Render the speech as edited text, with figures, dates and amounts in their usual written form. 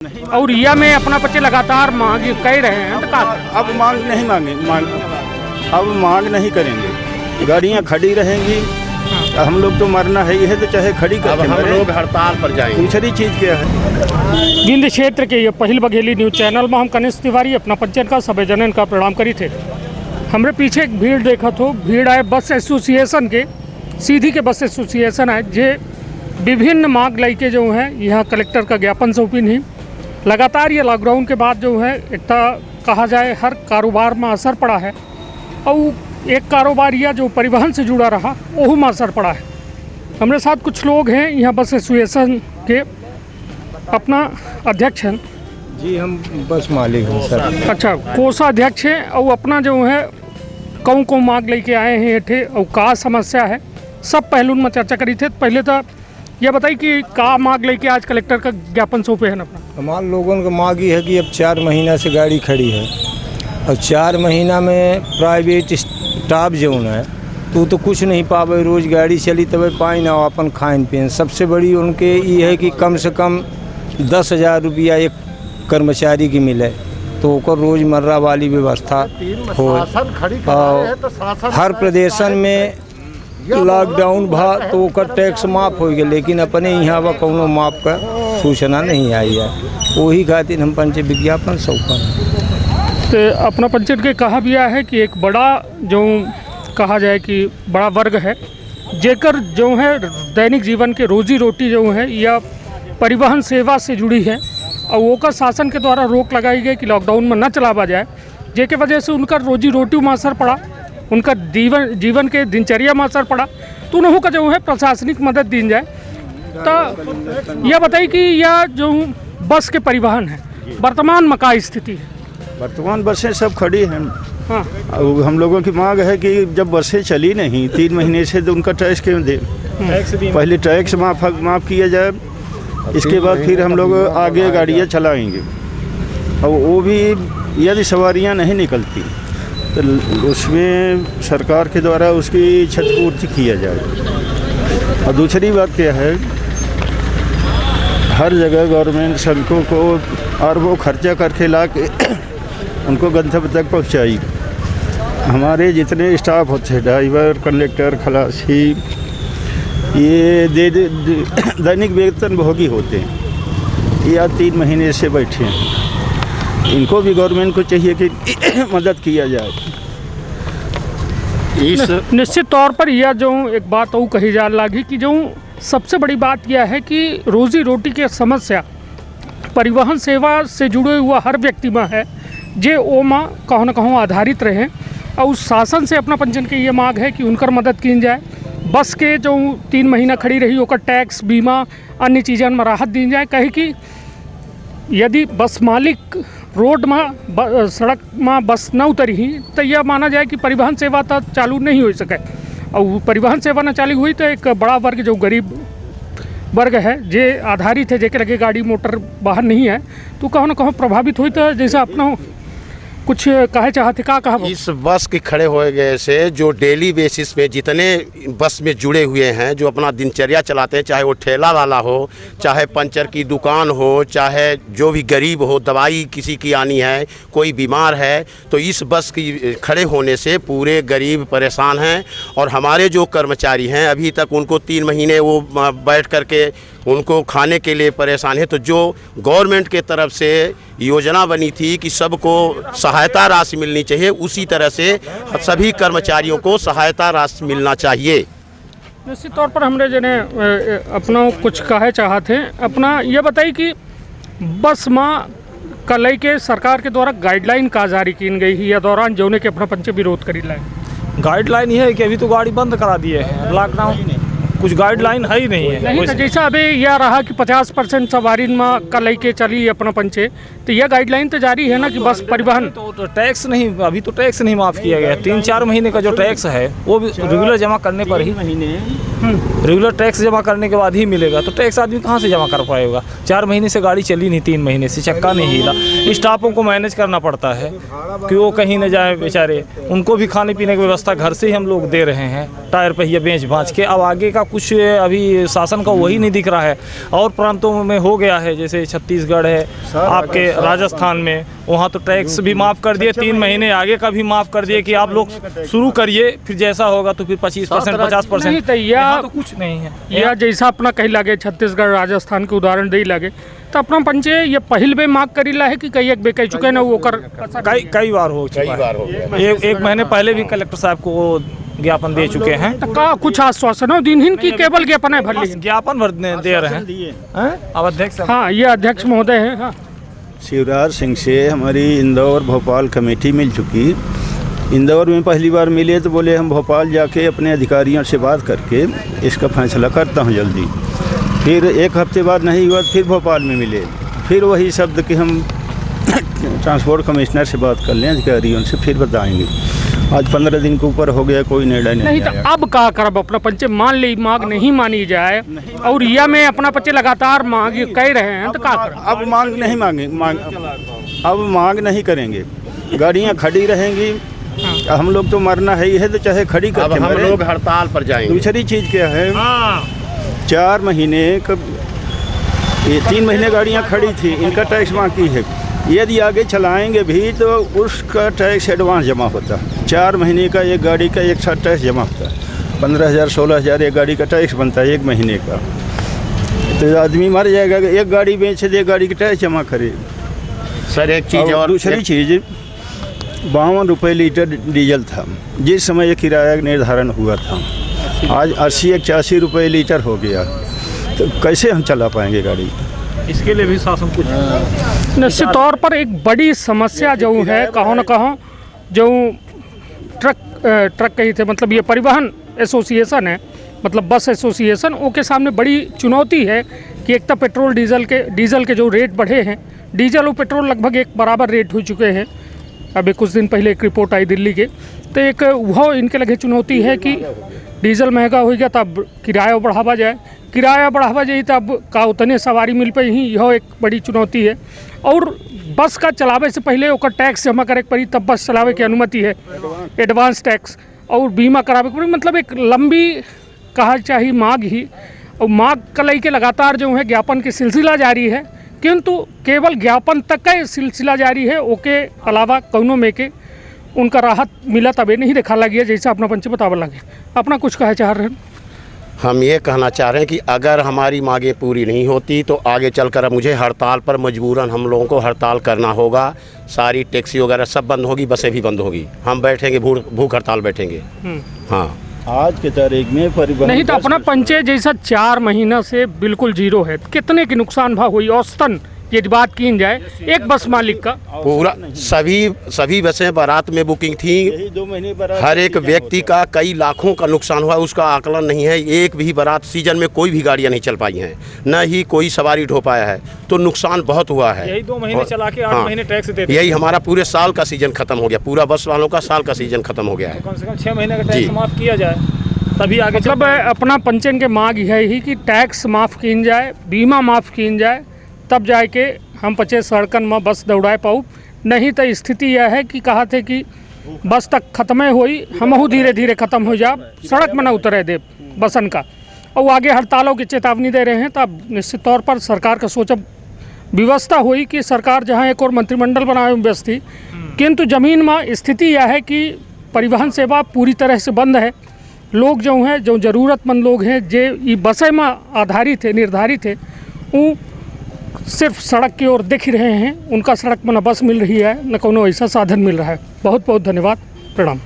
और रिया में अपना बच्चे लगातार मांग कह रहे हैं, तो अब मांग नहीं अब मांग नहीं करेंगे, गाड़ियां खड़ी रहेंगी। हम लोग तो मरना है, यह तो चाहे खड़ी करके हम लोग हड़ताल पर जाएंगे। दूसरी चीज़ क्या है। गिंद क्षेत्र के ये पहिल बघेली न्यूज चैनल में हम कनिष्ठ तिवारी अपना पंचन का सभी जनन का प्रणाम करी थे। हमारे पीछे एक भीड़ देखा तो भीड़ आए बस एसोसिएशन के, सीधी के बस एसोसिएशन आए जे विभिन्न मांग लेके जो है यहाँ कलेक्टर का ज्ञापन सौंपी नहीं। लगातार ये लॉकडाउन के बाद जो है एक कहा जाए हर कारोबार में असर पड़ा है, और एक कारोबार या जो परिवहन से जुड़ा रहा वह में असर पड़ा है। हमारे साथ कुछ लोग हैं यहाँ बस एसोसिएशन के, अपना अध्यक्ष हैं जी, हम बस मालिक हैं सर। अच्छा, कोषाध्यक्ष है, और अपना जो है कौन मांग लेके आए हैं एठे और का समस्या है, सब पहलू में चर्चा करी थे। पहले तो यह बताइए कि का मांग लेके आज कलेक्टर का ज्ञापन सौंपे हैं अपना। हमारे लोगों का मांग ये है कि अब 4 महीना से गाड़ी खड़ी है और 4 महीना में प्राइवेट स्टाफ जो है तो कुछ नहीं पावे, रोज़ गाड़ी चली तब पाई ना अपन खान पीन। सबसे बड़ी उनके ये है कि कम से कम 10,000 रुपया एक कर्मचारी की मिले तो रोज़मर्रा वाली व्यवस्था हो। और हर प्रदेशन में लॉकडाउन भा तो टैक्स माफ़ हो गया, लेकिन अपने यहाँ वह कोनो माफ़ का सूचना नहीं आई है। वही खातिर हम पंच विज्ञापन सौंपन। तो अपना पंचायत के कहा भी है कि एक बड़ा जो कहा जाए कि बड़ा वर्ग है जेकर जो है दैनिक जीवन के रोजी रोटी जो है या परिवहन सेवा से जुड़ी है, और वो का शासन के द्वारा रोक लगाई गई कि लॉकडाउन में न चलावा जाए, जेके वजह से उनका रोजी रोटी में असर पड़ा, उनका जीवन के दिनचर्या में असर पड़ा, तो उन्हों का जो है प्रशासनिक मदद दी जाए। तो यह बताइए कि यह जो बस के परिवहन है वर्तमान में क्या स्थिति है। वर्तमान बसें सब खड़ी हैं। हाँ, और हम लोगों की मांग है कि जब बसें चली नहीं 3 महीने से तो उनका टैक्स क्यों दे, पहले टैक्स माफ़ किया जाए, इसके बाद फिर हम लोग आगे गाड़ियाँ चलाएंगे। और वो भी यदि सवारियाँ नहीं निकलती तो उसमें सरकार के द्वारा उसकी क्षतिपूर्ति किया जाए। और दूसरी बात क्या है, हर जगह गवर्नमेंट सड़कों को अरबों खर्चा करके ला के उनको गंतव्य तक पहुंचाई। हमारे जितने स्टाफ होते हैं, ड्राइवर, कंडक्टर, खलासी, ये दैनिक वेतन भोगी होते हैं, या 3 महीने से बैठे हैं। इनको भी गवर्नमेंट को चाहिए कि मदद किया जाए। निश्चित तौर पर यह जो एक बात और कही जा लगी कि जो सबसे बड़ी बात यह है कि रोजी रोटी की समस्या परिवहन सेवा से जुड़े हुआ हर व्यक्ति में है, जे ओ माँ कहो न कहो आधारित रहे। और उस शासन से अपना पंचन की ये मांग है कि उनकर मदद की जाए। बस के जो 3 महीना खड़ी रही ओकर टैक्स, बीमा, अन्य चीज़न में राहत दी जाए। कहे कि यदि बस मालिक रोड में सड़क में बस न उतरी ही तो यह माना जाए कि परिवहन सेवा तो चालू नहीं हो सके। और परिवहन सेवा न चालू हुई तो एक बड़ा वर्ग जो गरीब वर्ग है जे आधारित है, जेके लगे गाड़ी मोटर बाहर नहीं है, तो कहो न कहो प्रभावित हुई। तो जैसे अपना कुछ कहे चाहते का कहा इस बस के खड़े हो गए से जो डेली बेसिस पे जितने बस में जुड़े हुए हैं, जो अपना दिनचर्या चलाते हैं, चाहे वो ठेला वाला हो, चाहे पंचर की दुकान हो, चाहे जो भी गरीब हो, दवाई किसी की आनी है, कोई बीमार है, तो इस बस की खड़े होने से पूरे गरीब परेशान हैं। और हमारे जो कर्मचारी हैं अभी तक उनको 3 महीने वो बैठ करके उनको खाने के लिए परेशान है। तो जो गवर्नमेंट के तरफ से योजना बनी थी कि सबको सहायता राशि मिलनी चाहिए, उसी तरह से सभी कर्मचारियों को सहायता राशि मिलना चाहिए। निश्चित तौर पर हमने जने अपना कुछ कहे चाहते हैं। अपना ये बताइए कि बस माँ कल के सरकार के द्वारा गाइडलाइन का जारी की गई है, या दौरान जोने के अपना पंच विरोध करी लाए। गाइडलाइन ये है कि अभी तो गाड़ी बंद करा दिए हैं, लॉकडाउन कुछ गाइडलाइन है ही नहीं है। नहीं तो जैसा अभी यह रहा कि 50% सवारी में कल लेके चली अपना पंचे, तो यह गाइडलाइन तो जारी है ना कि बस परिवहन तो टैक्स नहीं, अभी तो टैक्स नहीं माफ़ किया गया। 3-4 महीने का जो टैक्स है वो भी रेगुलर जमा करने पर ही रेगुलर टैक्स जमा करने के बाद ही मिलेगा, तो टैक्स आदमी कहाँ से जमा कर पाएगा। 4 महीने से गाड़ी चली नहीं, 3 महीने से चक्का नहीं हिला। स्टाफों को मैनेज करना पड़ता है कि वो कहीं न जाए बेचारे, उनको भी खाने पीने की व्यवस्था घर से ही हम लोग दे रहे हैं, टायर पहिया बेच भाँच के। अब आगे का कुछ अभी शासन का वही नहीं दिख रहा है। और प्रांतों में हो गया है, जैसे छत्तीसगढ़ है, आपके राजस्थान में, वहाँ तो टैक्स भी माफ़ कर दिए, 3 महीने आगे का भी माफ़ कर दिए कि आप लोग शुरू करिए, फिर जैसा होगा तो फिर 25% 50%। तो यहाँ तो कुछ नहीं है। या जैसा अपना कही लगे छत्तीसगढ़ राजस्थान के उदाहरण दे लगे, तो अपना पंचे ये पहिल बे मांग करीला है कि कई एक बे कह चुके ना वो कर कई बार हो चुका है। एक महीने पहले भी कलेक्टर साहब को ज्ञापन दे चुके हैं। तो का कुछ आश्वासन हो दिन की केवल ज्ञापन है भर ज्ञापन भर दे रहे हैं। अब अध्यक्ष, हाँ ये अध्यक्ष महोदय हैं। हाँ, शिवराज सिंह से हमारी इंदौर भोपाल कमेटी मिल चुकी। इंदौर में पहली बार मिले तो बोले हम भोपाल जाके अपने अधिकारियों से बात करके इसका फैसला करता हूँ जल्दी। फिर एक हफ्ते बाद नहीं हुआ, फिर भोपाल में मिले, फिर वही शब्द कि हम ट्रांसपोर्ट कमिश्नर से बात कर लें, अधिकारियों से फिर बताएंगे। आज 15 दिन के ऊपर हो गया, कोई निर्णय नहीं तो आया। अब का करब अपना पंचे मान ली मांग नहीं मानी जाए और या में अपना पंचे लगातार मांग कह रहे हैं, तो का करब? अब मांग नहीं अब मांग नहीं करेंगे, गाड़ियाँ खड़ी रहेंगी। हम लोग तो मरना है ही है, तो चाहे खड़ी अब करके हम मरें। लोग हड़ताल पर जाएंगे। दूसरी चीज़ क्या है, 4 महीने कब, ये 3 महीने गाड़ियाँ खड़ी थी, इनका टैक्स बाकी है। यदि आगे चलाएंगे भी तो उसका टैक्स एडवांस जमा होता है। 4 महीने का एक गाड़ी का एक साथ टैक्स जमा होता है। 15,000 16,000 एक गाड़ी का टैक्स बनता है 1 महीने का। तो आदमी मर जाएगा, एक गाड़ी बेचे तो एक गाड़ी का टैक्स जमा करे। सर एक चीज़ और, दूसरी चीज़ 52 रुपये लीटर डीजल था जिस समय ये किराया निर्धारण हुआ था। आज 80-81 रुपये लीटर हो गया, तो कैसे हम चला पाएंगे गाड़ी? इसके लिए भी शासन कुछ निश्चित तौर पर एक बड़ी समस्या जो है, कहो न कहो जो ट्रक कही थे, मतलब ये परिवहन एसोसिएशन है, मतलब बस एसोसिएशन, उसके सामने बड़ी चुनौती है कि एक तो पेट्रोल डीजल के जो रेट बढ़े हैं, डीजल और पेट्रोल लगभग एक बराबर रेट हो चुके हैं। अभी कुछ दिन पहले एक रिपोर्ट आई दिल्ली के, तो एक वो इनके लगे चुनौती है कि डीजल महंगा हो गया तब किराया बढ़ावा जाए, तब का उतने सवारी मिल पाई ही, यह एक बड़ी चुनौती है। और बस का चलावे से पहले ओकर टैक्स जमा करे पड़ी, तब बस चलावे की अनुमति है, एडवांस टैक्स, और बीमा करावे पड़ी। मतलब एक लंबी कहा चाहिए मांग ही, और मांग का लेके लगातार जो है ज्ञापन की सिलसिला जारी है, किंतु केवल ज्ञापन तक का सिलसिला जारी है। ओके अलावा कौनों में के उनका राहत मिला तबे नहीं देखा लगी, जैसे अपना पंच बतावा लगे। अपना कुछ कहा चाह रहे हैं? हम ये कहना चाह रहे हैं कि अगर हमारी मांगें पूरी नहीं होती तो आगे चलकर मुझे हड़ताल पर मजबूरन हम लोगों को हड़ताल करना होगा। सारी टैक्सी वगैरह सब बंद होगी, बसें भी बंद होगी, हम बैठेंगे, भूख हड़ताल बैठेंगे। हाँ, आज के तारीख में परिवहन नहीं तो अपना पंचे जैसा 4 महीना से बिल्कुल जीरो है, कितने की नुकसान भाव हुई औसतन ये बात की जाए एक बस मालिक का? पूरा सभी बसें बारात में बुकिंग थी, 2 महीने बारात, हर एक व्यक्ति का कई लाखों का नुकसान हुआ, उसका आकलन नहीं है। एक भी बारात सीजन में कोई भी गाड़ियां नहीं चल पाई हैं, न ही कोई सवारी ढो पाया है, तो नुकसान बहुत हुआ है। यही 2 महीने चला के 8 महीने टैक्स देते, यही हमारा पूरे साल का सीजन खत्म हो गया, पूरा बस वालों का साल का सीजन खत्म हो गया है। कम से कम 6 महीने का टैक्स माफ़ किया जाए, तभी आगे मतलब अपना पंचन के मांग है ही कि टैक्स माफ़ की जाए, बीमा माफ़ की जाए, तब जाके हम 50 सड़कन में बस दौड़ाए पाऊँ। नहीं तो स्थिति यह है कि कहा थे कि बस तक खत्म हुई, हमहू धीरे धीरे ख़त्म हो जा, सड़क में न उतरे दे बसन का, और आगे हड़तालों की चेतावनी दे रहे हैं। तब निश्चित तौर पर सरकार का सोचब व्यवस्था हुई कि सरकार जहाँ एक और मंत्रिमंडल बनाए व्यस्त थी, किंतु ज़मीन में स्थिति यह है कि परिवहन सेवा पूरी तरह से बंद है। लोग जो हैं, जो ज़रूरतमंद लोग हैं, जो बसें में आधारित है, निर्धारित है, वो सिर्फ सड़क की ओर देख रहे हैं। उनका सड़क में न बस मिल रही है, न कोनो ऐसा साधन मिल रहा है। बहुत बहुत धन्यवाद, प्रणाम।